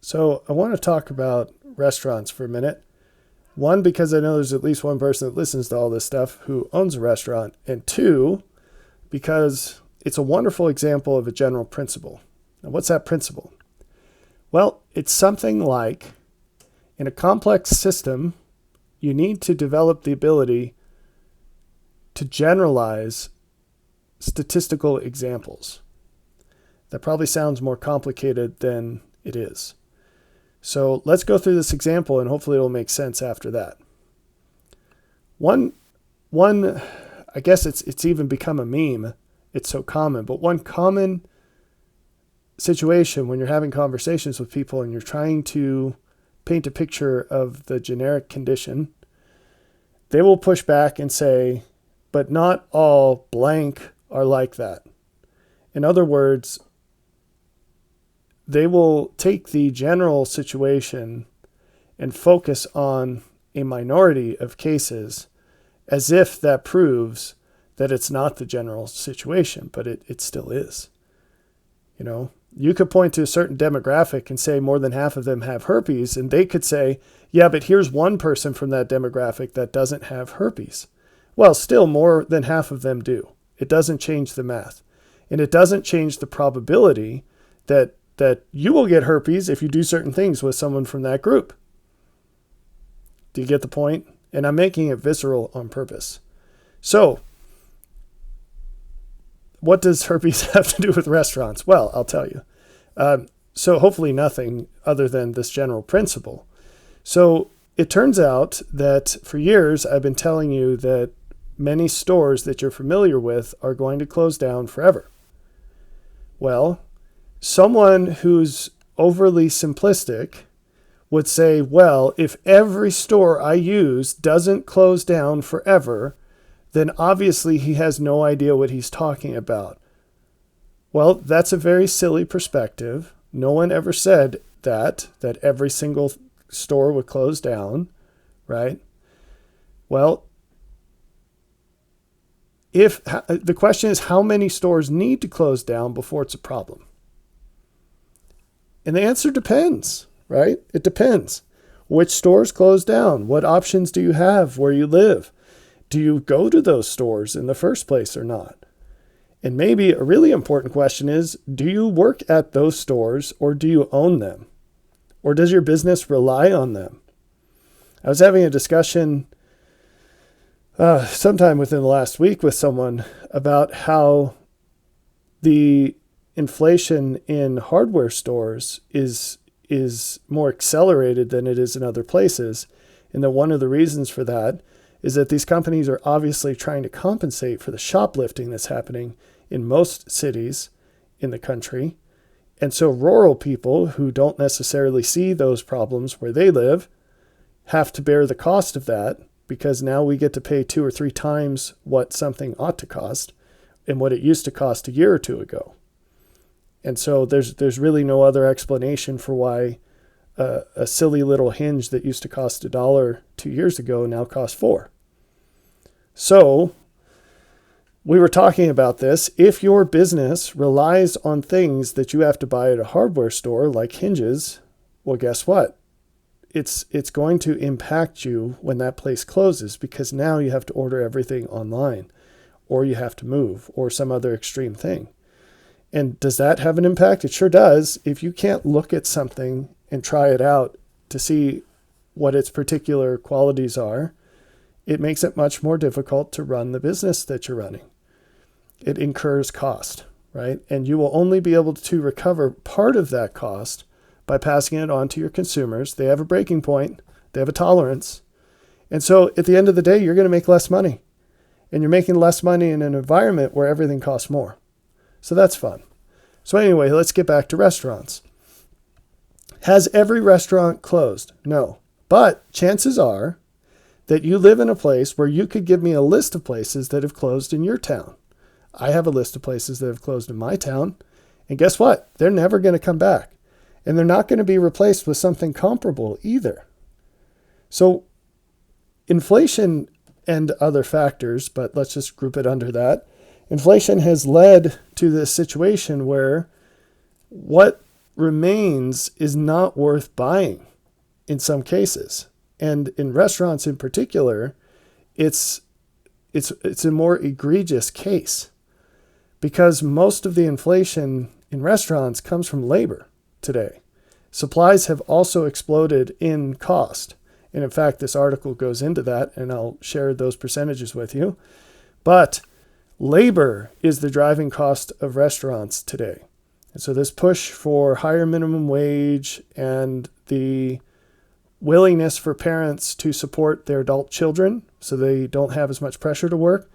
So I want to talk about restaurants for a minute. One, because I know there's at least one person that listens to all this stuff who owns a restaurant. And two, because it's a wonderful example of a general principle. Now, what's that principle? Well, it's something like in a complex system, you need to develop the ability to generalize statistical examples. That probably sounds more complicated than it is. So let's go through this example and hopefully it'll make sense after that. One, I guess it's even become a meme. It's so common, but one common situation when you're having conversations with people and you're trying to paint a picture of the generic condition, they will push back and say, but not all blank are like that. In other words, they will take the general situation and focus on a minority of cases as if that proves that it's not the general situation, but it still is. You know, you could point to a certain demographic and say more than half of them have herpes, and they could say, yeah, but here's one person from that demographic that doesn't have herpes. Well, still more than half of them do. It doesn't change the math. And it doesn't change the probability that you will get herpes if you do certain things with someone from that group. Do you get the point? And I'm making it visceral on purpose. So, what does herpes have to do with restaurants? Well, I'll tell you. So hopefully nothing other than this general principle. So it turns out that for years I've been telling you that many stores that you're familiar with are going to close down forever. Well, someone who's overly simplistic would say, well, if every store I use doesn't close down forever, then obviously he has no idea what he's talking about. Well, that's a very silly perspective. No one ever said that every single store would close down, right? Well, if the question is how many stores need to close down before it's a problem? And the answer depends, right? It depends. Which stores close down? What options do you have where you live? Do you go to those stores in the first place or not? And maybe a really important question is, do you work at those stores or do you own them? Or does your business rely on them? I was having a discussion sometime within the last week with someone about how the inflation in hardware stores is more accelerated than it is in other places. And that one of the reasons for that is that these companies are obviously trying to compensate for the shoplifting that's happening in most cities in the country. And so rural people who don't necessarily see those problems where they live have to bear the cost of that, because now we get to pay 2 or 3 times what something ought to cost and what it used to cost a year or two ago. And so there's really no other explanation for why a silly little hinge that used to cost $1 2 years ago now costs $4. So we were talking about this. If your business relies on things that you have to buy at a hardware store like hinges, well, guess what? It's going to impact you when that place closes, because now you have to order everything online, or you have to move, or some other extreme thing. And does that have an impact? It sure does. If you can't look at something and try it out to see what its particular qualities are, it makes it much more difficult to run the business that you're running. It incurs cost, right? And you will only be able to recover part of that cost by passing it on to your consumers. They have a breaking point. They have a tolerance. And so at the end of the day, you're going to make less money. And you're making less money in an environment where everything costs more. So that's fun. So anyway, let's get back to restaurants. Has every restaurant closed? No. But chances are that you live in a place where you could give me a list of places that have closed in your town. I have a list of places that have closed in my town. And guess what? They're never going to come back. And they're not going to be replaced with something comparable either. So inflation and other factors, but let's just group it under that. Inflation has led to this situation where what remains is not worth buying in some cases. And in restaurants in particular, it's a more egregious case because most of the inflation in restaurants comes from labor today. Supplies have also exploded in cost. And in fact, this article goes into that, and I'll share those percentages with you. But labor is the driving cost of restaurants today. And so this push for higher minimum wage and the willingness for parents to support their adult children so they don't have as much pressure to work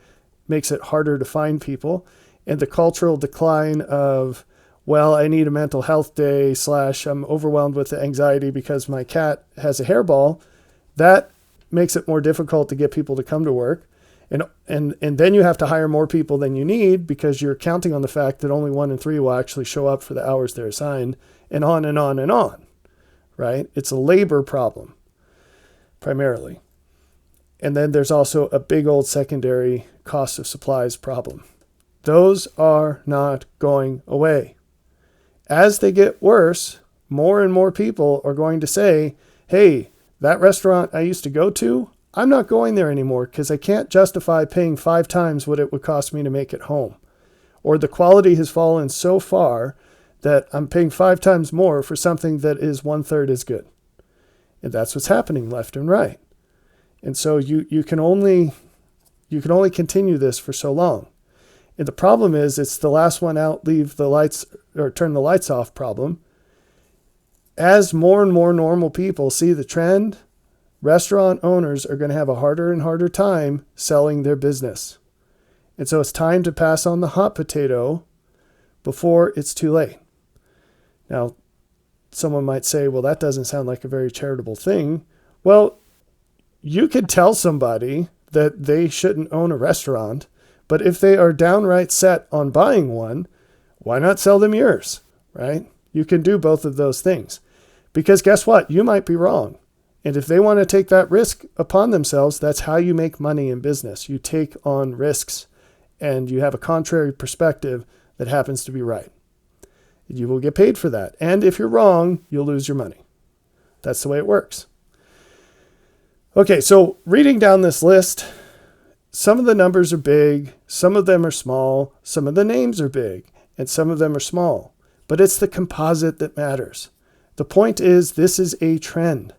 makes it harder to find people. And the cultural decline of, well, I need a mental health day / I'm overwhelmed with anxiety because my cat has a hairball, that makes it more difficult to get people to come to work. And then you have to hire more people than you need because you're counting on the fact that only 1 in 3 will actually show up for the hours they're assigned, and on and on and on, right? It's a labor problem, primarily. And then there's also a big old secondary cost of supplies problem. Those are not going away. As they get worse, more and more people are going to say, hey, that restaurant I used to go to, I'm not going there anymore because I can't justify paying 5 times what it would cost me to make it home. Or the quality has fallen so far that I'm paying 5 times more for something that is 1/3 as good. And that's what's happening left and right. And so you can only continue this for so long. And the problem is it's the last one out, leave the lights or turn the lights off problem. As more and more normal people see the trend, restaurant owners are going to have a harder and harder time selling their business. And so it's time to pass on the hot potato before it's too late. Now, someone might say, well, that doesn't sound like a very charitable thing. Well, you could tell somebody that they shouldn't own a restaurant, but if they are downright set on buying one, why not sell them yours, right? You can do both of those things. Because guess what? You might be wrong. And if they want to take that risk upon themselves, that's how you make money in business. You take on risks and you have a contrary perspective that happens to be right. You will get paid for that. And if you're wrong, you'll lose your money. That's the way it works. Okay, so reading down this list, some of the numbers are big, some of them are small, some of the names are big, and some of them are small. But it's the composite that matters. The point is, this is a trend.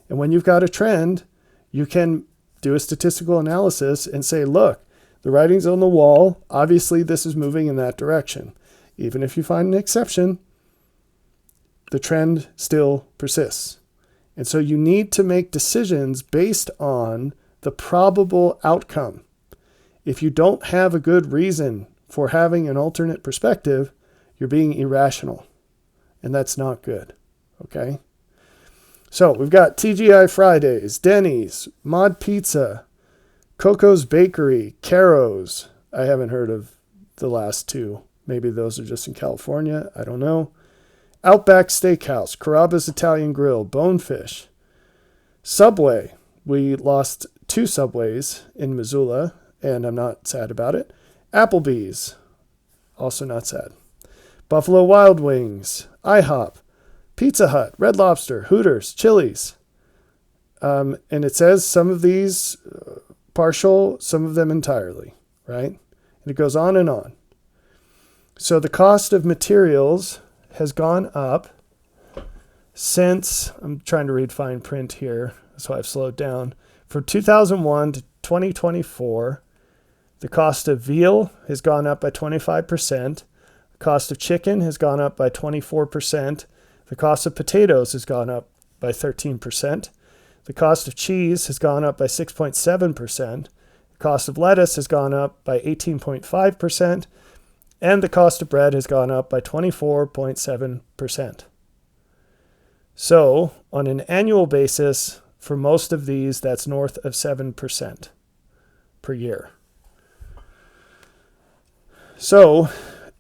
And when you've got a trend, you can do a statistical analysis and say, look, the writing's on the wall. Obviously, this is moving in that direction. Even if you find an exception, the trend still persists. And so you need to make decisions based on the probable outcome. If you don't have a good reason for having an alternate perspective, you're being irrational. And that's not good. Okay? So we've got TGI Fridays, Denny's, Mod Pizza, Coco's Bakery, Caro's. I haven't heard of the last two. Maybe those are just in California. I don't know. Outback Steakhouse, Carrabba's Italian Grill, Bonefish, Subway. We lost 2 Subways in Missoula, and I'm not sad about it. Applebee's, also not sad. Buffalo Wild Wings, IHOP, Pizza Hut, Red Lobster, Hooters, Chili's. And it says some of these partial, some of them entirely, right? And it goes on and on. So the cost of materials has gone up since, I'm trying to read fine print here, that's why I've slowed down. From 2001 to 2024, the cost of veal has gone up by 25%. The cost of chicken has gone up by 24%. The cost of potatoes has gone up by 13%. The cost of cheese has gone up by 6.7%. The cost of lettuce has gone up by 18.5%. And the cost of bread has gone up by 24.7%. So, on an annual basis, for most of these, that's north of 7% per year. So,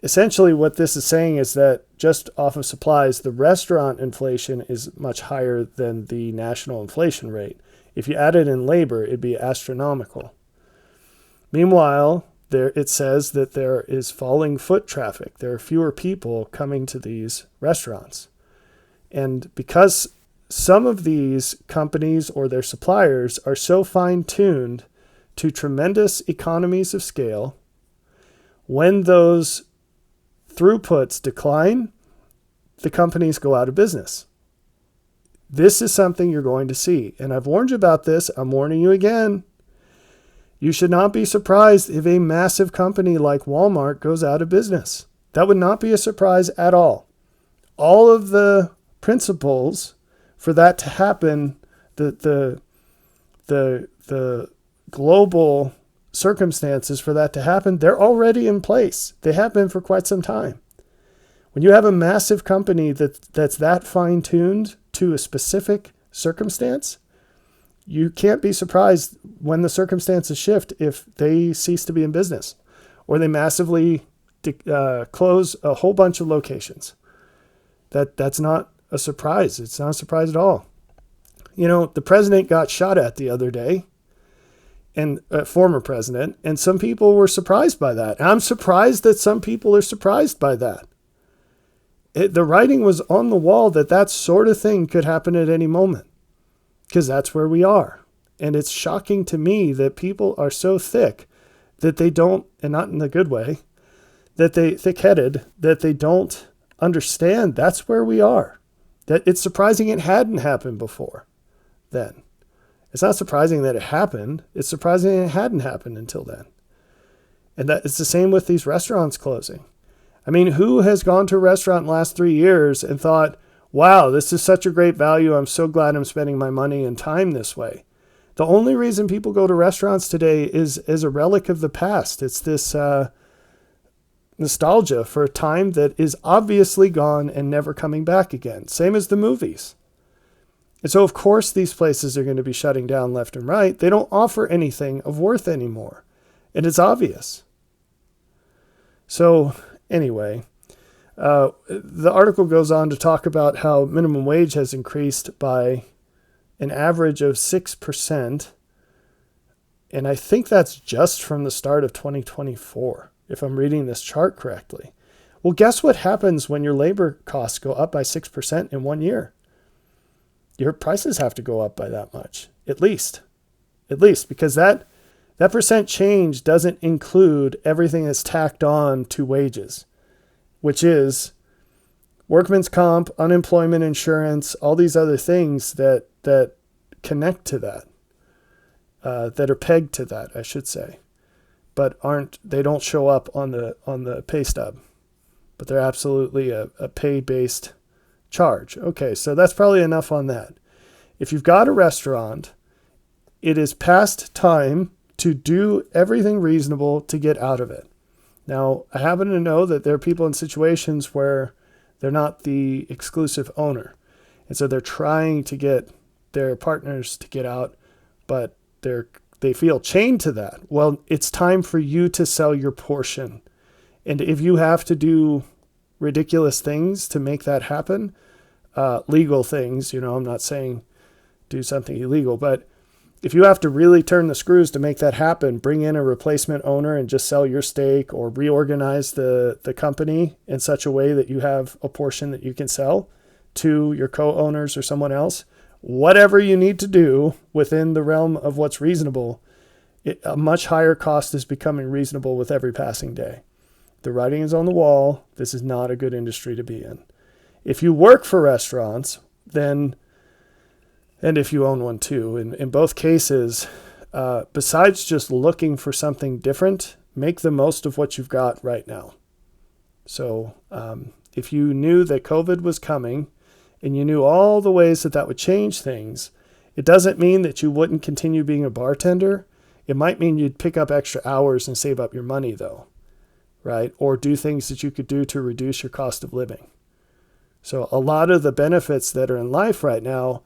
essentially what this is saying is that just off of supplies, the restaurant inflation is much higher than the national inflation rate. If you added in labor, it'd be astronomical. Meanwhile, it says that there is falling foot traffic. There are fewer people coming to these restaurants. And because some of these companies or their suppliers are so fine-tuned to tremendous economies of scale, when those throughputs decline, the companies go out of business. This is something you're going to see. And I've warned you about this. I'm warning you again. You should not be surprised if a massive company like Walmart goes out of business. That would not be a surprise at all. All of the principles for that to happen, the global circumstances for that to happen, they're already in place. They have been for quite some time. When you have a massive company that's that fine-tuned to a specific circumstance, you can't be surprised when the circumstances shift if they cease to be in business or they massively close a whole bunch of locations. That's not a surprise. It's not a surprise at all. You know, the president got shot at the other day, and former president, and some people were surprised by that. And I'm surprised that some people are surprised by that. The writing was on the wall that sort of thing could happen at any moment, because that's where we are. And it's shocking to me that people are so thick that they don't, and not in a good way, thick-headed, that they don't understand that's where we are. That it's surprising it hadn't happened before then. It's not surprising that it happened. It's surprising it hadn't happened until then. And that it's the same with these restaurants closing. I mean, who has gone to a restaurant in the last 3 years and thought, wow, this is such a great value. I'm so glad I'm spending my money and time this way. The only reason people go to restaurants today is a relic of the past. It's this nostalgia for a time that is obviously gone and never coming back again. Same as the movies. And so, of course, these places are going to be shutting down left and right. They don't offer anything of worth anymore. And it's obvious. So, anyway, the article goes on to talk about how minimum wage has increased by an average of 6%. And I think that's just from the start of 2024, if I'm reading this chart correctly. Well, guess what happens when your labor costs go up by 6% in 1 year? Your prices have to go up by that much, at least, because that percent change doesn't include everything that's tacked on to wages, which is workman's comp, unemployment insurance, all these other things that connect to that, that are pegged to that, I should say, but they don't show up on the pay stub, but they're absolutely a pay-based charge. Okay, so that's probably enough on that. If you've got a restaurant, it is past time to do everything reasonable to get out of it. Now, I happen to know that there are people in situations where they're not the exclusive owner. And so they're trying to get their partners to get out, but they feel chained to that. Well, it's time for you to sell your portion. And if you have to do ridiculous things to make that happen, legal things, I'm not saying do something illegal, but if you have to really turn the screws to make that happen, bring in a replacement owner and just sell your stake, or reorganize the company in such a way that you have a portion that you can sell to your co-owners or someone else, whatever you need to do within the realm of what's reasonable, a much higher cost is becoming reasonable with every passing day. The writing is on the wall. This is not a good industry to be in. If you work for restaurants, then, and if you own one too, in both cases, besides just looking for something different, make the most of what you've got right now. So if you knew that COVID was coming and you knew all the ways that would change things, it doesn't mean that you wouldn't continue being a bartender. It might mean you'd pick up extra hours and save up your money though, right? Or do things that you could do to reduce your cost of living. So a lot of the benefits that are in life right now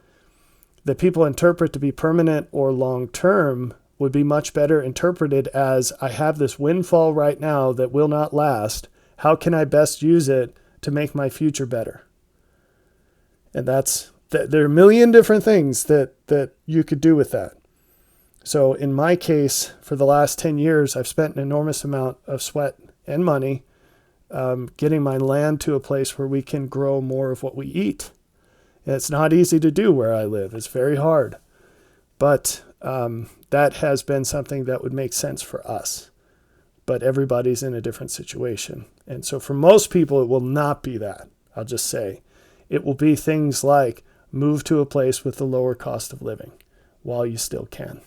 that people interpret to be permanent or long-term would be much better interpreted as, I have this windfall right now that will not last. How can I best use it to make my future better? And there are a million different things that you could do with that. So in my case, for the last 10 years, I've spent an enormous amount of sweat and money getting my land to a place where we can grow more of what we eat. And it's not easy to do where I live. It's very hard. But that has been something that would make sense for us. But everybody's in a different situation. And so for most people, it will not be that. I'll just say it will be things like move to a place with a lower cost of living while you still can.